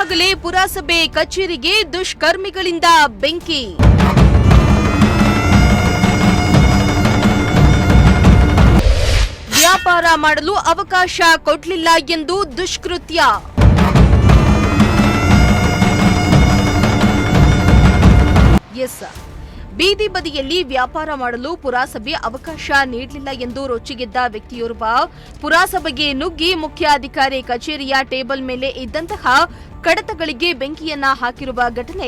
ರಾತ್ರಿಂಬಗಲೇ ಪುರಸಭೆ ಕಚೇರಿಗೆ ದುಷ್ಕರ್ಮಿಗಳಿಂದ ಬೆಂಕಿ. ವ್ಯಾಪಾರ ಮಾಡಲು ಅವಕಾಶ ಕೊಡಲಿಲ್ಲ ಎಂದು ದುಷ್ಕೃತ್ಯ. ಬೀದಿ ಬದಿಯಲ್ಲಿ ವ್ಯಾಪಾರ ಮಾಡಲು ಪುರಸಭೆ ಅವಕಾಶ ನೀಡಲಿಲ್ಲ ಎಂದು ರೊಚ್ಚಿಗೆದ್ದ ವ್ಯಕ್ತಿಯೋರ್ವ ಪುರಸಭೆಗೆ ನುಗ್ಗಿ ಮುಖ್ಯಾಧಿಕಾರಿ ಕಚೇರಿಯ ಟೇಬಲ್ ಮೇಲೆ ಇದ್ದಂತಹ ಕಡತಗಳಿಗೆ ಬೆಂಕಿಯನ್ನ ಹಾಕಿರುವ ಘಟನೆ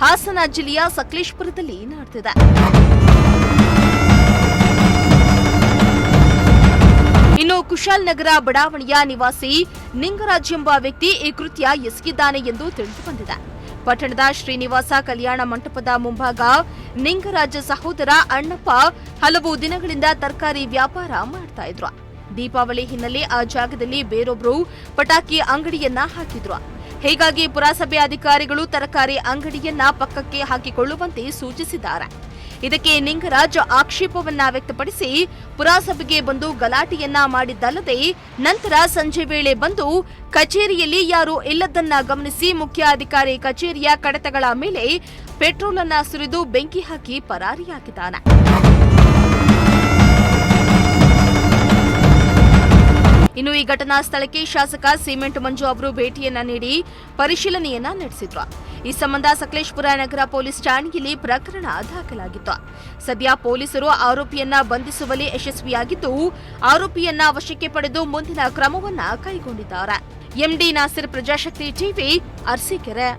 ಹಾಸನ ಜಿಲ್ಲೆಯ ಸಕಲೇಶಪುರದಲ್ಲಿ ನಡೆದಿದೆ. ಇನ್ನು ಕುಶಾಲನಗರ ಬಡಾವಣೆಯ ನಿವಾಸಿ ನಿಂಗರಾಜ್ ಎಂಬ ವ್ಯಕ್ತಿ ಈ ಕೃತ್ಯ ಎಸಗಿದ್ದಾನೆ ಎಂದು ತಿಳಿದುಬಂದಿದೆ. ಪಟ್ಟಣದ ಶ್ರೀನಿವಾಸ ಕಲ್ಯಾಣ ಮಂಟಪದ ಮುಂಭಾಗ ನಿಂಗರಾಜ್ ಸಹೋದರ ಅಣ್ಣಪ್ಪ ಹಲವು ದಿನಗಳಿಂದ ತರಕಾರಿ ವ್ಯಾಪಾರ ಮಾಡ್ತಾ ಇದ್ರು. ದೀಪಾವಳಿ ಹಿನ್ನೆಲೆ ಆ ಜಾಗದಲ್ಲಿ ಬೇರೊಬ್ರು ಪಟಾಕಿ ಅಂಗಡಿಯನ್ನ ಹಾಕಿದ್ರು. ಹೀಗಾಗಿ ಪುರಸಭೆ ಅಧಿಕಾರಿಗಳು ತರಕಾರಿ ಅಂಗಡಿಯನ್ನ ಪಕ್ಕಕ್ಕೆ ಹಾಕಿಕೊಳ್ಳುವಂತೆ ಸೂಚಿಸಿದ್ದಾರೆ. ಇದಕ್ಕೆ ನಿಂಗರಾಜ್ ಆಕ್ಷೇಪವನ್ನ ವ್ಯಕ್ತಪಡಿಸಿ ಪುರಸಭೆಗೆ ಬಂದು ಗಲಾಟೆಯನ್ನ ಮಾಡಿದ್ದಲ್ಲದೆ ನಂತರ ಸಂಜೆ ವೇಳೆ ಬಂದು ಕಚೇರಿಯಲ್ಲಿ ಯಾರೂ ಇಲ್ಲದನ್ನ ಗಮನಿಸಿ ಮುಖ್ಯಾಧಿಕಾರಿ ಕಚೇರಿಯ ಕಡತಗಳ ಮೇಲೆ ಪೆಟ್ರೋಲ್ ಅನ್ನ ಸುರಿದು ಬೆಂಕಿ ಹಾಕಿ ಪರಾರಿಯಾಗಿದ್ದಾನೆ. ಇನ್ನು ಈ ಘಟನಾ ಸ್ಥಳಕ್ಕೆ ಶಾಸಕ ಸಿಮೆಂಟ್ ಮಂಜು ಅವರು ಭೇಟಿಯನ್ನ ನೀಡಿ ಪರಿಶೀಲನೆಯನ್ನ ನಡೆಸಿದ್ರು. ಈ ಸಂಬಂಧ ಸಕಲೇಶಪುರ ನಗರ ಪೊಲೀಸ್ ಠಾಣೆಯಲ್ಲಿ ಪ್ರಕರಣ ದಾಖಲಾಗಿತ್ತು. ಸದ್ಯ ಪೊಲೀಸರು ಆರೋಪಿಯನ್ನ ಬಂಧಿಸುವಲ್ಲಿ ಯಶಸ್ವಿಯಾಗಿದ್ದು ಆರೋಪಿಯನ್ನ ವಶಕ್ಕೆ ಪಡೆದು ಮುಂದಿನ ಕ್ರಮವನ್ನ ಕೈಗೊಂಡಿದ್ದಾರೆ. MD Nasir, Prajashakti TV, Arsikere.